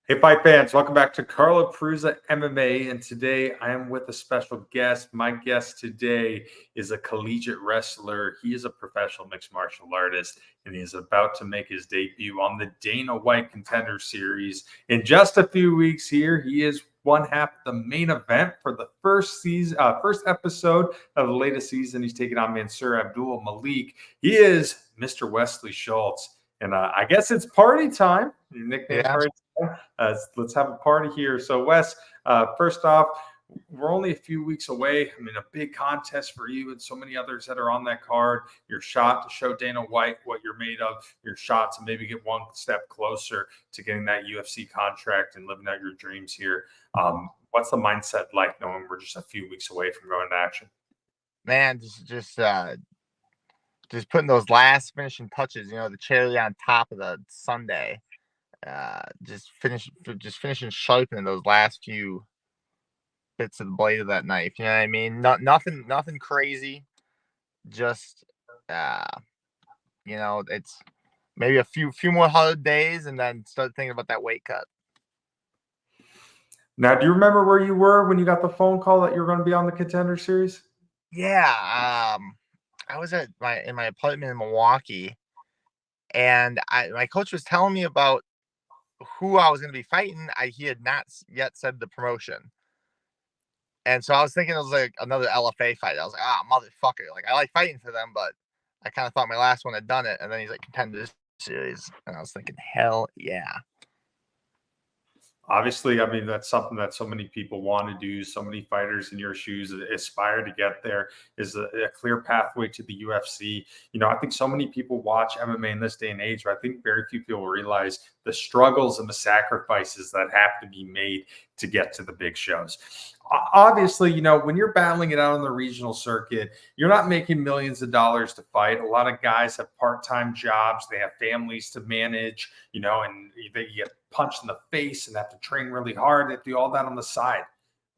Hey, fight fans, welcome back to Carlo Prusa MMA. And today I am with a special guest. My guest today is a collegiate wrestler. He is a professional mixed martial artist, and he is about to make his debut on the Dana White Contender Series. In just a few weeks here, he is one half of the main event for the first episode of the latest season. He's taking on Mansur Abdul Malik. He is Mr. Wesley Schultz. And I guess it's party time. Your nickname party time. Let's have a party here. So, Wes, first off, we're only a few weeks away. I mean, a big contest for you and so many others that are on that card. Your shot to show Dana White what you're made of. Your shot to maybe get one step closer to getting that UFC contract and living out your dreams here. What's the mindset like knowing we're just a few weeks away from going to action? Man, just putting those last finishing touches, the cherry on top of the sundae. Just finishing sharpening those last few bits of the blade of that knife. You know what I mean? Nothing crazy. Just it's maybe a few more hard days, and then start thinking about that weight cut. Now, do you remember where you were when you got the phone call that you were going to be on the Contender Series? Yeah, I was in my apartment in Milwaukee, and my coach was telling me about who I was going to be fighting. He had not yet said the promotion. And so I was thinking it was like another LFA fight. I was like, motherfucker. Like, I like fighting for them, but I kind of thought my last one had done it. And then he's like, Contender Series. And I was thinking, hell yeah. Obviously, I mean, that's something that so many people want to do. So many fighters in your shoes aspire to get there. Is a clear pathway to the UFC. I think so many people watch MMA in this day and age, but I think very few people realize the struggles and the sacrifices that have to be made to get to the big shows. Obviously, when you're battling it out on the regional circuit, you're not making millions of dollars to fight. A lot of guys have part-time jobs. They have families to manage, and they get punched in the face and have to train really hard. They do all that on the side.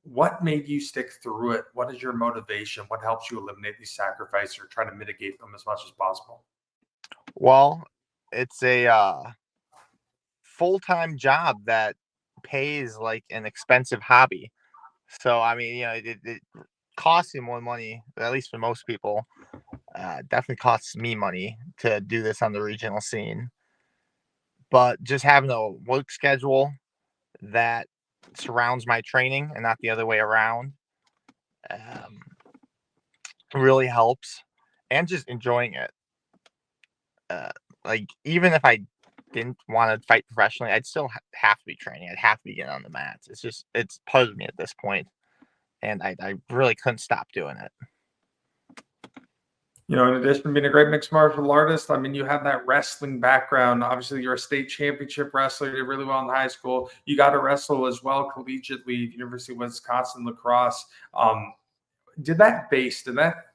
What made you stick through it? What is your motivation? What helps you eliminate these sacrifices or try to mitigate them as much as possible? Well, it's a full-time job that pays like an expensive hobby. So, I mean, it costs you more money, at least for most people. Definitely costs me money to do this on the regional scene. But just having a work schedule that surrounds my training and not the other way around really helps. And just enjoying it. Like, even if I didn't want to fight professionally, I'd still have to be training. I'd have to be getting on the mats. It's part of me at this point. And I really couldn't stop doing it. In addition to being a great mixed martial artist, I mean, you have that wrestling background. Obviously, you're a state championship wrestler. You did really well in high school. You got to wrestle as well collegiately, University of Wisconsin lacrosse. Did that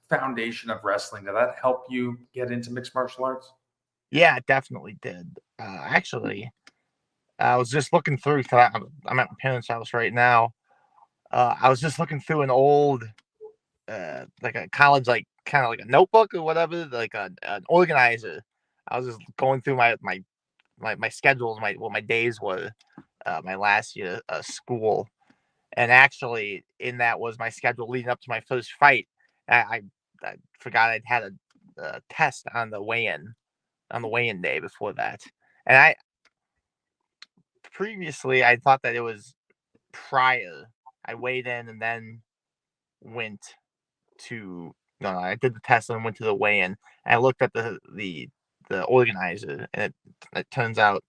foundation of wrestling, did that help you get into mixed martial arts? Yeah, it definitely did. Actually, I was just looking through, because I'm at my parents' house right now. I was just looking through an old, like a college, like kind of like a notebook or whatever, like an organizer. I was just going through my schedules, what my days were, my last year of school, and actually in that was my schedule leading up to my first fight. I forgot I'd had a test on the weigh-in day before that, and I previously I thought that it was prior. I weighed in and then went to no, I did the test and went to the weigh-in. And I looked at the organizer, and it turns out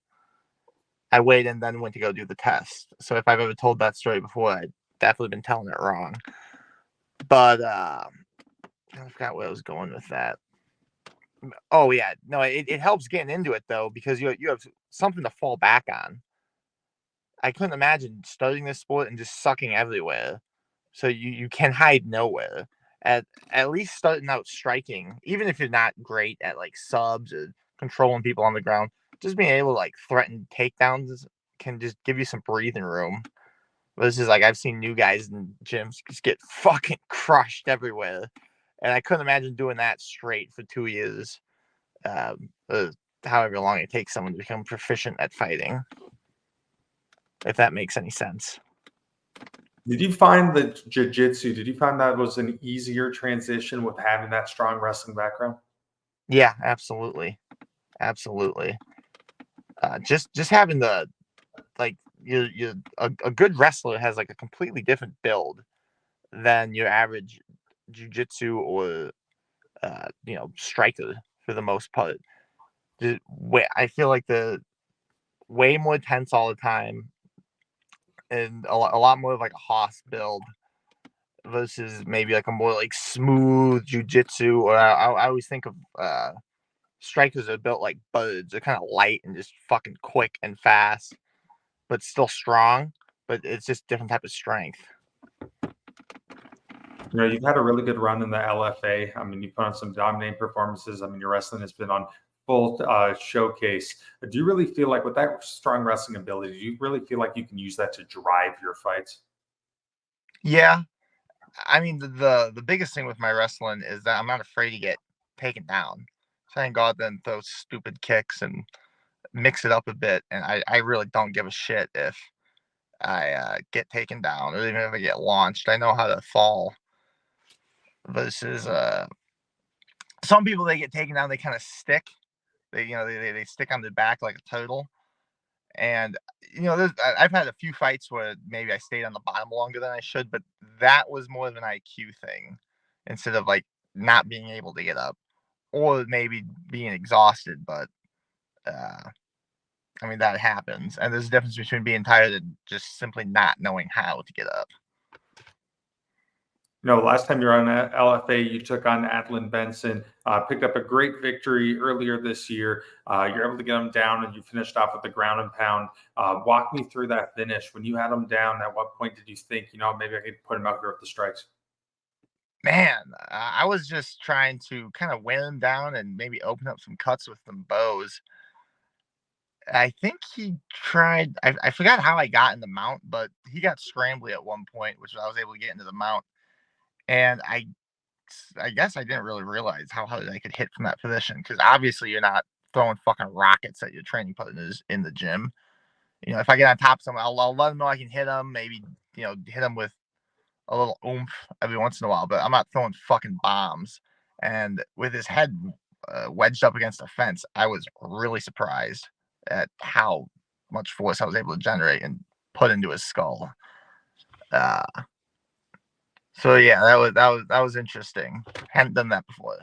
I weighed in then went to go do the test. So if I've ever told that story before, I've definitely been telling it wrong. But I forgot where I was going with that. Oh yeah, no, it helps getting into it though, because you have something to fall back on. I couldn't imagine starting this sport and just sucking everywhere. So you can hide nowhere. At least starting out striking, even if you're not great at like subs or controlling people on the ground, just being able to like threaten takedowns can just give you some breathing room. But this is like, I've seen new guys in gyms just get fucking crushed everywhere. And I couldn't imagine doing that straight for 2 years. However long it takes someone to become proficient at fighting. if that makes any sense. Did you find the jiu-jitsu, did you find that was an easier transition with having that strong wrestling background? Yeah, absolutely. Absolutely. Just having the, like, a good wrestler has like a completely different build than your average jiu-jitsu or striker for the most part. I feel like the way more tense all the time, and a lot more of like a Haas build versus maybe like a more like smooth jujitsu. Or I always think of strikers that are built like birds. They're kind of light and just fucking quick and fast, but still strong. But it's just different type of strength. You know, you've had a really good run in the LFA. I mean, you put on some dominating performances. I mean, your wrestling has been on full showcase. Do you really feel like with that strong wrestling ability, do you really feel like you can use that to drive your fights? Yeah, I mean the biggest thing with my wrestling is that I'm not afraid to get taken down. So I can go out there and throw stupid kicks and mix it up a bit, and I really don't give a shit if I get taken down or even if I get launched. I know how to fall. Versus some people, they get taken down, they kind of stick. They stick on their back like a turtle. And I've had a few fights where maybe I stayed on the bottom longer than I should, but that was more of an IQ thing instead of like not being able to get up or maybe being exhausted. But I mean, that happens, and there's a difference between being tired and just simply not knowing how to get up. You know, last time you were on LFA, you took on Adlin Benson, picked up a great victory earlier this year. You're able to get him down, and you finished off with the ground and pound. Walk me through that finish. When you had him down, at what point did you think, you know, maybe I could put him out here with the strikes? Man, I was just trying to kind of wear him down and maybe open up some cuts with some bows. I think he tried. I forgot how I got in the mount, but he got scrambly at one point, which I was able to get into the mount. And I guess I didn't really realize how hard I could hit from that position because obviously you're not throwing fucking rockets at your training partners in the gym. If I get on top of someone, I'll let them know I can hit them. Maybe hit them with a little oomph every once in a while, but I'm not throwing fucking bombs. And with his head wedged up against the fence, I was really surprised at how much force I was able to generate and put into his skull. Uh, so yeah, that was interesting. Hadn't done that before.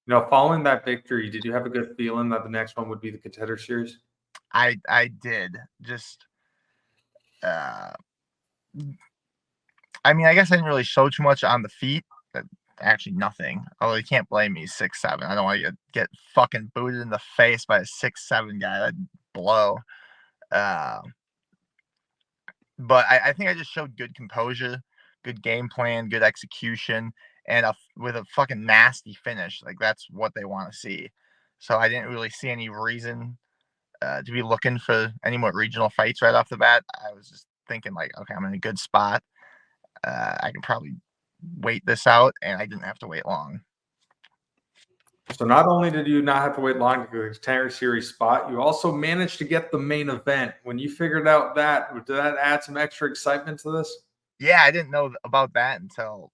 You know, following that victory, did you have a good feeling that the next one would be the Contender Series? I did just. Uh, I mean, I guess I didn't really show too much on the feet. Actually, nothing. Although you can't blame me. 6'7". I don't want to get fucking booted in the face by a 6'7" guy. That'd blow. Uh, but I think I just showed good composure, good game plan, good execution, and with a fucking nasty finish. Like that's what they want to see. So I didn't really see any reason to be looking for any more regional fights right off the bat. I was just thinking like, okay, I'm in a good spot. I can probably wait this out, and I didn't have to wait long. So not only did you not have to wait long to get a Contender Series spot, you also managed to get the main event. When you figured out that, did that add some extra excitement to this? Yeah, I didn't know about that until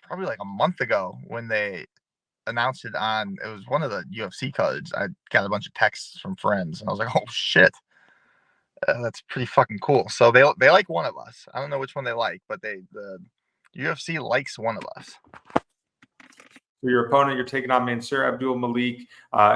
probably like a month ago when they announced it on. It was one of the UFC cards. I got a bunch of texts from friends, and I was like, "Oh shit, that's pretty fucking cool." So they like one of us. I don't know which one they like, but the UFC likes one of us. For your opponent, you're taking on Mansur Abdul Malik.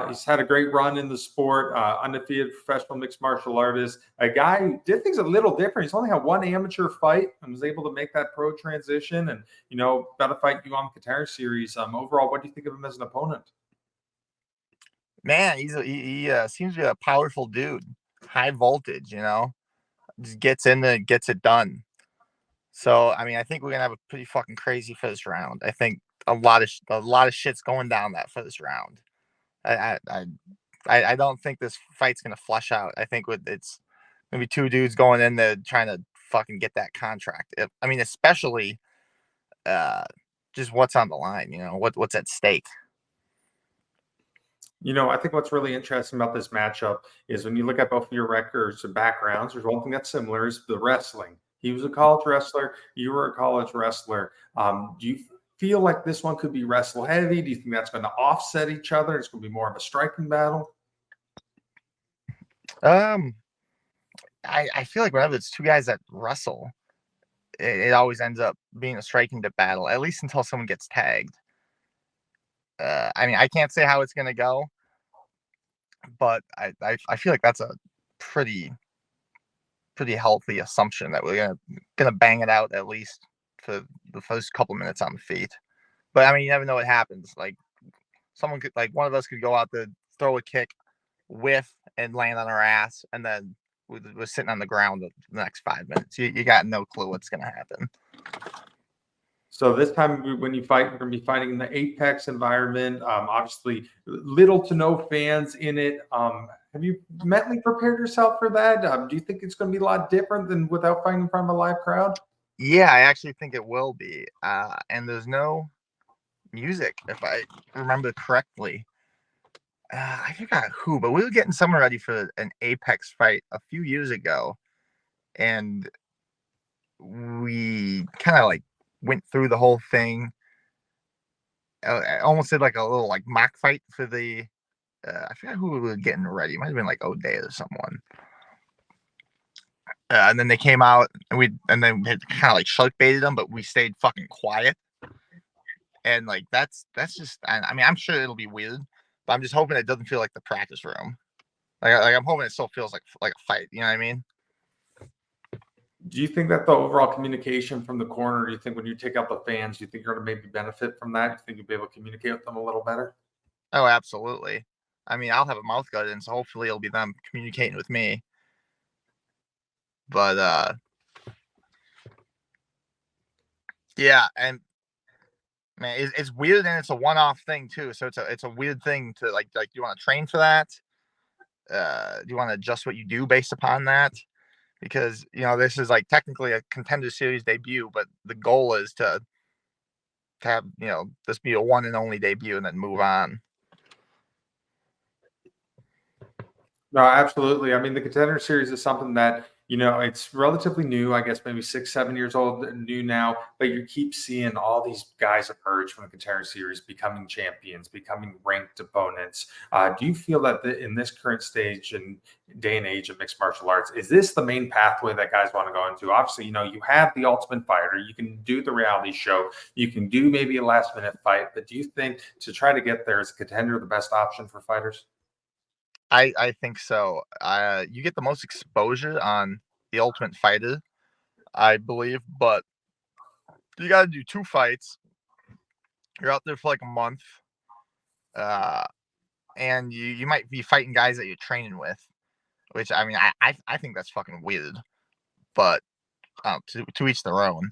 He's had a great run in the sport, undefeated professional mixed martial artist. A guy who did things a little different. He's only had one amateur fight and was able to make that pro transition and, you know, about to fight you on the Contender Series. Overall, what do you think of him as an opponent? Man, he seems to be a powerful dude, high voltage. Just gets in there, gets it done. So I mean, I think we're gonna have a pretty fucking crazy first round. I think a lot of shit's going down that first round. I I I don't think this fight's gonna flush out. I think it's maybe two dudes going in there trying to fucking get that contract. I mean, especially uh, just what's on the line. What's at stake. I think what's really interesting about this matchup is when you look at both of your records and backgrounds, there's one thing that's similar is the wrestling. He was a college wrestler. You were a college wrestler. Do you feel like this one could be wrestle heavy? Do you think that's going to offset each other? It's going to be more of a striking battle? I feel like whenever it's two guys that wrestle, it always ends up being a striking battle, at least until someone gets tagged. I mean, I can't say how it's going to go, but I feel like that's a pretty healthy assumption that we're gonna bang it out at least for the first couple minutes on the feet. But I mean, you never know what happens. Like someone could, like one of us could go out there, throw a kick, whiff, and land on our ass, and then we're sitting on the ground the next 5 minutes. You got no clue what's gonna happen. So this time when you fight, you're going to be fighting in the Apex environment. Obviously, little to no fans in it. Have you mentally prepared yourself for that? Do you think it's going to be a lot different than without fighting in front of a live crowd? Yeah, I actually think it will be. And there's no music, if I remember correctly. I forgot who, but we were getting someone ready for an Apex fight a few years ago, and we kind of like went through the whole thing. I almost did like a little like mock fight for the. I forgot who we were getting ready. It might have been like O'Day or someone. And then they came out, and then we had kind of like shark baited them, but we stayed fucking quiet. And like that's just. I mean, I'm sure it'll be weird, but I'm just hoping it doesn't feel like the practice room. Like I'm hoping it still feels like a fight. You know what I mean? Do you think that the overall communication from the corner, do you think when you take out the fans, do you think you're going to maybe benefit from that? Do you think you'll be able to communicate with them a little better? Oh, absolutely. I mean, I'll have a mouth guard, and so hopefully it'll be them communicating with me. But yeah, and man, it's weird, and it's a one-off thing too. So it's a weird thing to like. Do you want to train for that? Do you want to adjust what you do based upon that? Because this is like technically a contender series debut, but the goal is to have this be a one and only debut and then move on. No, absolutely. I mean, the Contender Series is something that, it's relatively new, I guess maybe 6, 7 years old, new now, but you keep seeing all these guys emerge from the Contender Series, becoming champions, becoming ranked opponents. Do you feel that in this current stage and day and age of mixed martial arts, is this the main pathway that guys want to go into? Obviously, you have the Ultimate Fighter, you can do the reality show, you can do maybe a last minute fight, but do you think to try to get there is a contender the best option for fighters? I think so. You get the most exposure on the Ultimate Fighter, I believe, but you got to do 2 fights. You're out there for like a month, and you might be fighting guys that you're training with, which I mean, I think that's fucking weird, but to each their own.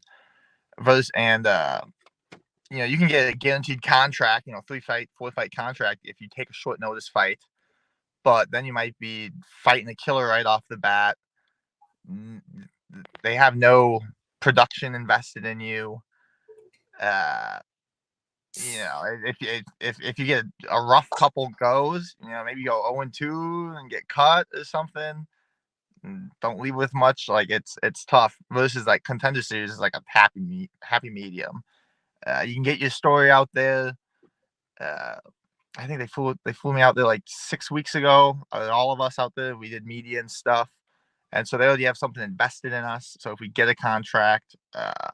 And you can get a guaranteed contract, 3-fight, 4-fight contract if you take a short notice fight. But then you might be fighting a killer right off the bat. They have no production invested in you. If you get a rough couple goes, maybe you go 0-2 and get cut or something. Don't leave with much. Like it's tough. Versus like Contender Series is like a happy medium. You can get your story out there. I think they flew me out there like 6 weeks ago. All of us out there, we did media and stuff, and so they already have something invested in us. So if we get a contract, I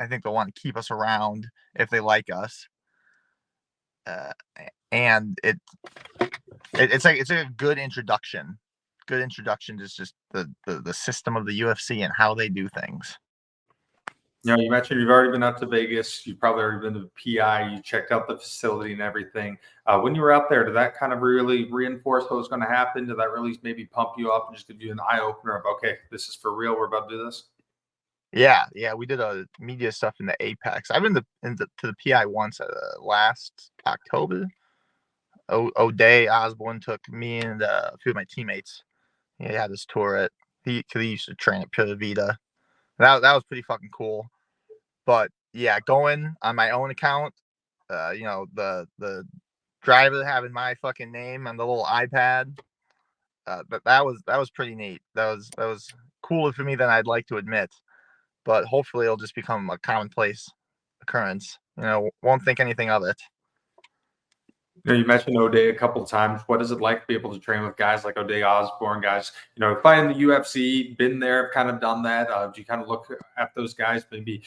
think they'll want to keep us around if they like us. And it's a good introduction. Good introduction to just the system of the UFC and how they do things. You mentioned you've already been out to Vegas. You've probably already been to the PI. You checked out the facility and everything. When you were out there, did that kind of really reinforce what was going to happen? Did that really maybe pump you up and just give you an eye opener of, okay, this is for real. We're about to do this? Yeah. We did a media stuff in the Apex. I've been to the PI once last October. O'Day Osborne took me and a few of my teammates. He had this tour at he used to train at Pura Vida. That was pretty fucking cool. But yeah, going on my own account, the driver having my fucking name on the little iPad. But that was pretty neat. That was cooler for me than I'd like to admit. But hopefully it'll just become a commonplace occurrence. Won't think anything of it. You mentioned O'Day a couple of times. What is it like to be able to train with guys like O'Day Osborne, guys, fighting the UFC, been there, kind of done that? Do you kind of look at those guys maybe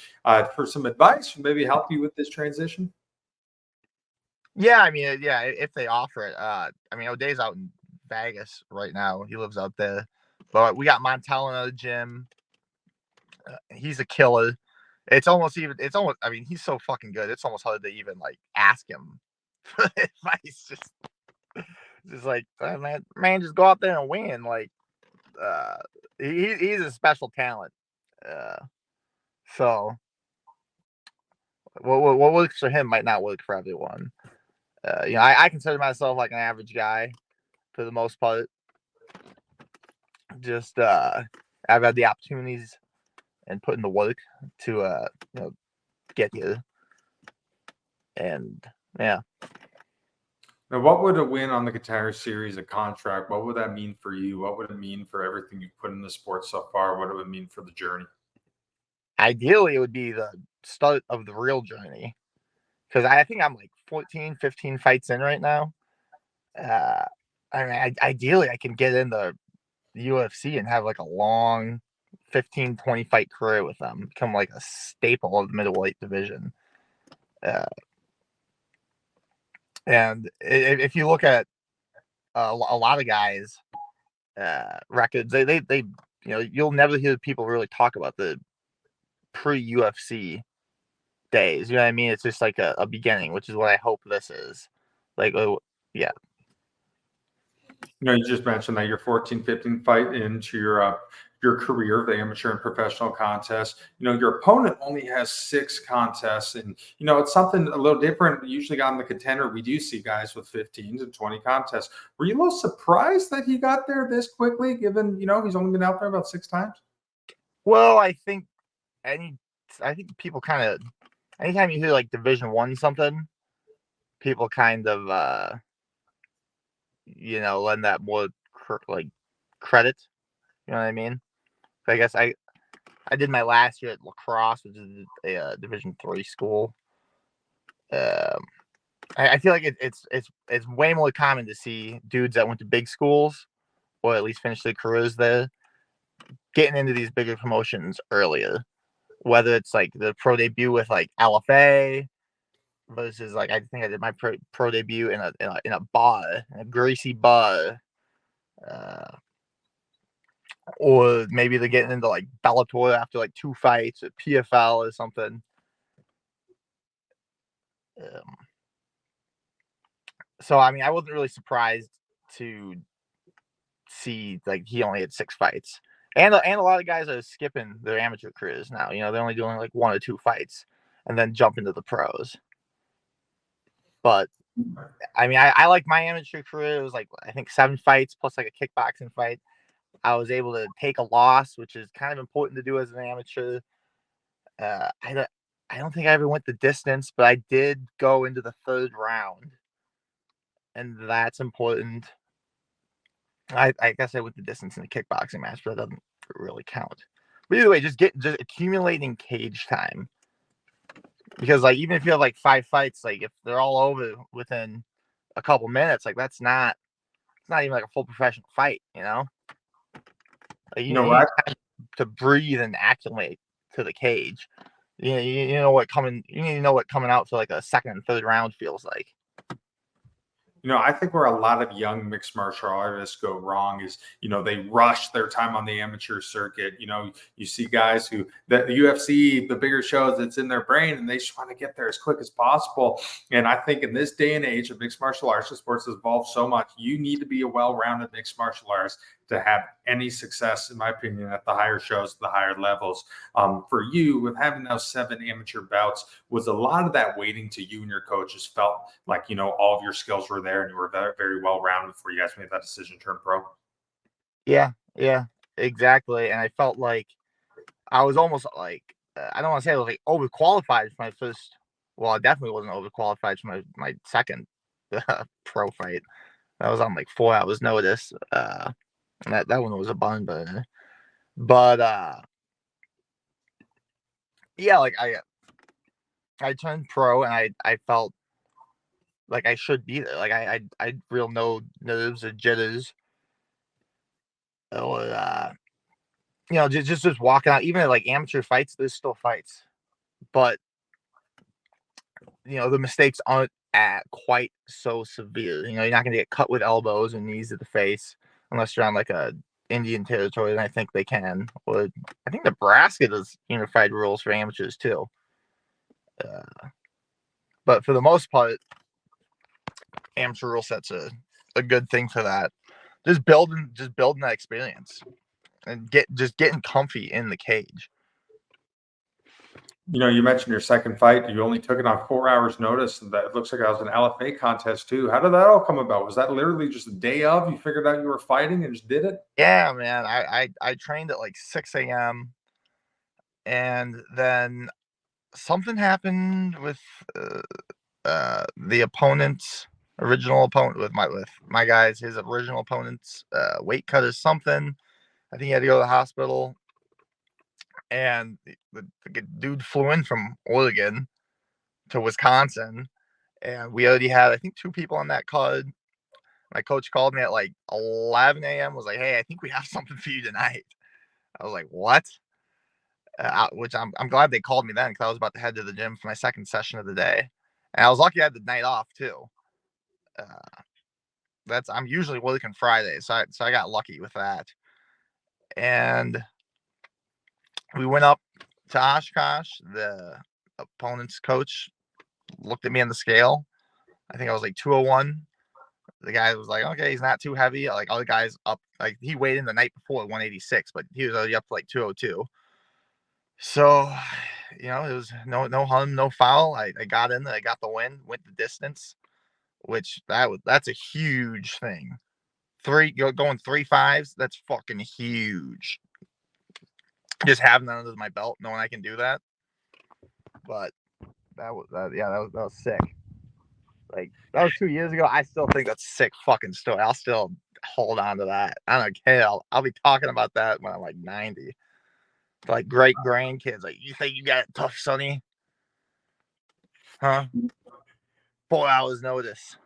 for some advice, maybe help you with this transition? Yeah, I mean, yeah, if they offer it. I mean, O'Day's out in Vegas right now. He lives out there. But we got Montel in the gym. He's a killer. I mean, he's so fucking good. It's almost hard to even like ask him for advice. Just like, man, just go out there and win. Like, he's a special talent. So what works for him might not work for everyone. I consider myself like an average guy for the most part. Just I've had the opportunities and put in the work to get here. And yeah. Now, what would a win on the Contender Series, a contract, what would that mean for you? What would it mean for everything you've put in the sport so far? What would it mean for the journey? Ideally, it would be the start of the real journey. Because I think I'm like 14, 15 fights in right now. I mean, ideally, I can get in the UFC and have like a long 15, 20 fight career with them, become like a staple of the middleweight division. And if you look at a lot of guys' records, they you'll never hear people really talk about the pre-UFC days. You know what I mean? It's just like a beginning, which is what I hope this is. Like, yeah. You just mentioned that you're 14, 15 fight into your career, the amateur and professional contest. Your opponent only has 6 contests, and it's something a little different. Usually on the Contender, we do see guys with 15 to 20 contests. Were you a little surprised that he got there this quickly, given he's only been out there about 6 times? Well, I think people kind of, anytime you hear like Division I something, people kind of lend that more credit. You know what I mean? I guess I did my last year at lacrosse, which is a Division III school. I feel like it's way more common to see dudes that went to big schools, or at least finished their careers there, getting into these bigger promotions earlier. Whether it's like the pro debut with like LFA versus like I think I did my pro debut in a bar, in a greasy bar. Or maybe they're getting into like Bellator after like 2 fights at PFL or something. So I mean, I wasn't really surprised to see like he only had 6 fights, and a lot of guys are skipping their amateur careers now. They're only doing like 1 or 2 fights and then jump into the pros. But I mean, I like my amateur career. It was like I think 7 fights plus like a kickboxing fight. I was able to take a loss, which is kind of important to do as an amateur. I don't think I ever went the distance, but I did go into the 3rd round, and that's important. I guess I went the distance in the kickboxing match, but that doesn't really count. But either way, just accumulating cage time, because like even if you have like 5 fights, like if they're all over within a couple minutes, like it's not even like a full professional fight, Like, you need time to breathe and acclimate to the cage. You need to know what coming out to like a 2nd and 3rd round feels like. I think where a lot of young mixed martial artists go wrong is, they rush their time on the amateur circuit. You see guys who, the UFC, the bigger shows, it's in their brain and they just want to get there as quick as possible. And I think in this day and age of mixed martial arts, the sports has evolved so much. You need to be a well-rounded mixed martial artist to have any success, in my opinion, at the higher shows, the higher levels. For you, with having those 7 amateur bouts, was a lot of that waiting to you and your coaches felt like, all of your skills were there and you were very, very well-rounded before you guys made that decision to turn pro? Yeah, exactly. And I felt like I was almost like, I don't want to say I was like overqualified for my first, well, I definitely wasn't overqualified for my second pro fight. That was on like 4 hours notice. And that one was a bun burner. But yeah, like I turned pro and I felt like I should be there. Like I real no nerves or jitters or just walking out. Even at like amateur fights, there's still fights, but the mistakes aren't quite so severe. You're not gonna get cut with elbows and knees to the face unless you're on like a Indian territory, and I think they can. Or I think Nebraska does unified rules for amateurs too. But for the most part, amateur rule sets a good thing for that. Just building that experience and getting comfy in the cage. You mentioned your second fight. You only took it on 4 hours notice, and that looks like that was an LFA contest too. How did that all come about? Was that literally just the day of? You figured out you were fighting and just did it? Yeah, man. I trained at like 6 a.m. and then something happened with the opponent's original opponent with my guys. His original opponent's weight cut or something. I think he had to go to the hospital. And the dude flew in from Oregon to Wisconsin, and we already had, I think, 2 people on that card. My coach called me at like 11 a.m. was like, "Hey, I think we have something for you tonight." I was like, "What?" Which I'm glad they called me then, because I was about to head to the gym for my second session of the day, and I was lucky I had the night off too. I'm usually working Fridays, so I got lucky with that. And we went up to Oshkosh. The opponent's coach looked at me on the scale. I think I was like 201. The guy was like, "Okay, he's not too heavy." Like other guys up, like he weighed in the night before at 186, but he was already up to like 202. So, it was no harm, no foul. I got in there, I got the win, went the distance, which that's a huge thing. Going 3.5s, that's fucking huge. Just having that under my belt, knowing I can do that. But that was sick. Like that was 2 years ago. I still think that's a sick fucking story. I'll still hold on to that. I don't care. I'll be talking about that when I'm like 90. Like great grandkids. Like, you think you got it tough, Sonny? Huh? 4 hours notice.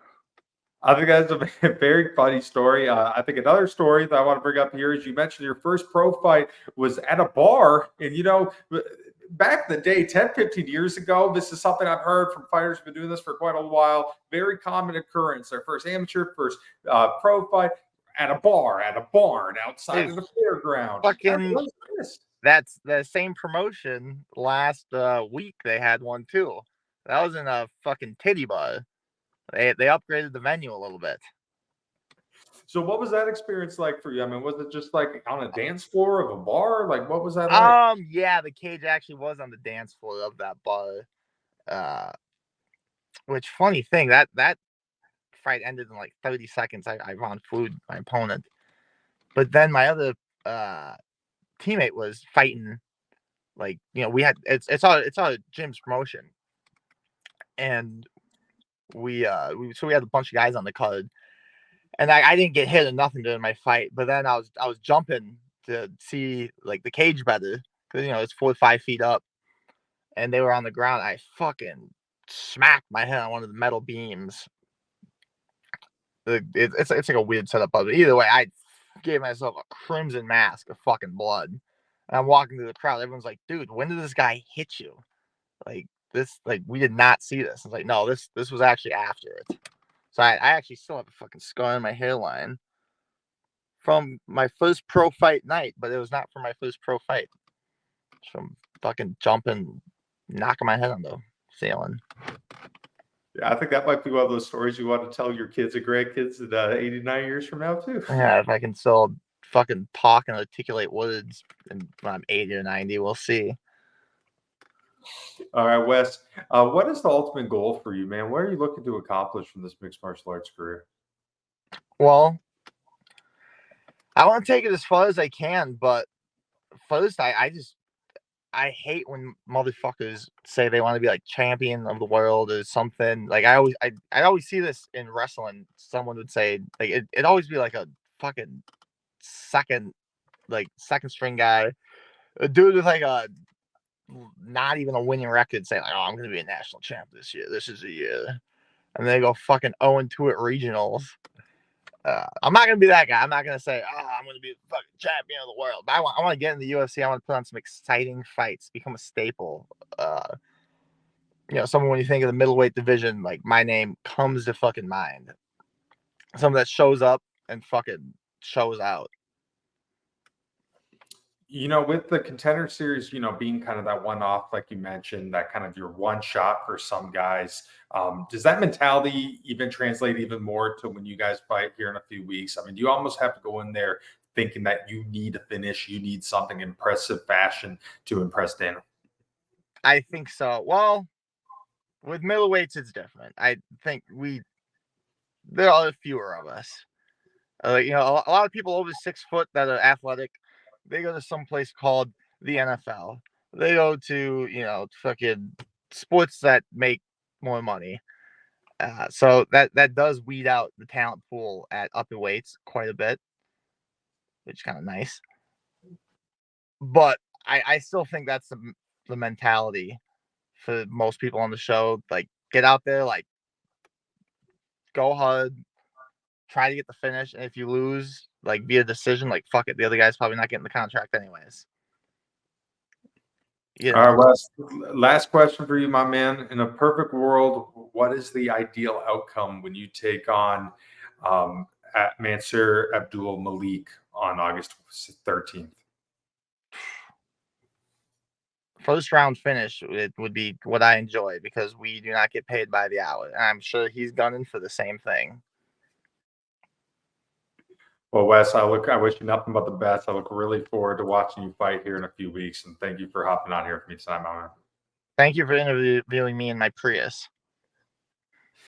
I think that's a very funny story. I think another story that I want to bring up here is you mentioned your first pro fight was at a bar. And, back in the day, 10, 15 years ago, this is something I've heard from fighters who've been doing this for quite a while. Very common occurrence. Their first amateur, first pro fight at a bar, at a barn, outside of the fairground. Fucking, that's the same promotion. Last week, they had one too. That was in a fucking titty bar. They upgraded the venue a little bit. So what was that experience like for you? I mean, was it just like on a dance floor of a bar? Like, what was that like? Yeah, the cage actually was on the dance floor of that bar. Which, funny thing, that fight ended in like 30 seconds. I round food my opponent. But then my other teammate was fighting. Like, we had it's our gym's promotion. And we had a bunch of guys on the card. And I didn't get hit or nothing during my fight, but then I was jumping to see like the cage better, because it's 4 or 5 feet up, and they were on the ground. I fucking smacked my head on one of the metal beams. It's like a weird setup, but either way, I gave myself a crimson mask of fucking blood. And I'm walking through the crowd. Everyone's like, "Dude, when did this guy hit you? Like this, like we did not see this." I was like, "No, this was actually after it." So I actually still have a fucking scar on my hairline from my first pro fight night, but it was not from my first pro fight. It's from fucking jumping, knocking my head on the ceiling. Yeah, I think that might be one of those stories you want to tell your kids and grandkids in 89 years from now too. Yeah, if I can still fucking talk and articulate words when I'm 80 or 90, we'll see. All right, Wes, what is the ultimate goal for you, man? What are you looking to accomplish from this mixed martial arts career? Well, I want to take it as far as I can, but first, I I hate when motherfuckers say they want to be like champion of the world or something. Like I always see this in wrestling. Someone would say like it'd always be like a fucking second string guy, a dude with like a not even a winning record, say like, oh, I'm gonna be a national champ this year. This is the year, and they go fucking 0-2 at regionals. I'm not gonna be that guy. I'm not gonna say, "Oh, I'm gonna be the fucking champion of the world." But I want to get in the UFC. I want to put on some exciting fights, become a staple. Someone when you think of the middleweight division, like my name comes to fucking mind. Someone that shows up and fucking shows out. With the Contender Series, being kind of that one-off, like you mentioned, that kind of your one shot for some guys. Does that mentality even translate even more to when you guys fight here in a few weeks? I mean, you almost have to go in there thinking that you need a finish, you need something impressive fashion to impress Dana. I think so. Well, with middleweights, it's different. I think there are fewer of us. A lot of people over 6 foot that are athletic, they go to some place called the NFL. They go to, fucking sports that make more money. So that does weed out the talent pool at upper weights quite a bit, which is kind of nice. But I still think that's the mentality for most people on the show. Like, get out there, like, go hard, try to get the finish, and if you lose, like, via decision, like, fuck it, the other guy's probably not getting the contract anyways. All right, Wes, last question for you, my man. In a perfect world, what is the ideal outcome when you take on Mansur Abdul Malik on August 13th? First round finish, it would be what I enjoy because we do not get paid by the hour. And I'm sure he's gunning for the same thing. Well, Wes, I wish you nothing but the best. I look really forward to watching you fight here in a few weeks. And thank you for hopping on here with me tonight, my man. Thank you for interviewing me in my Prius.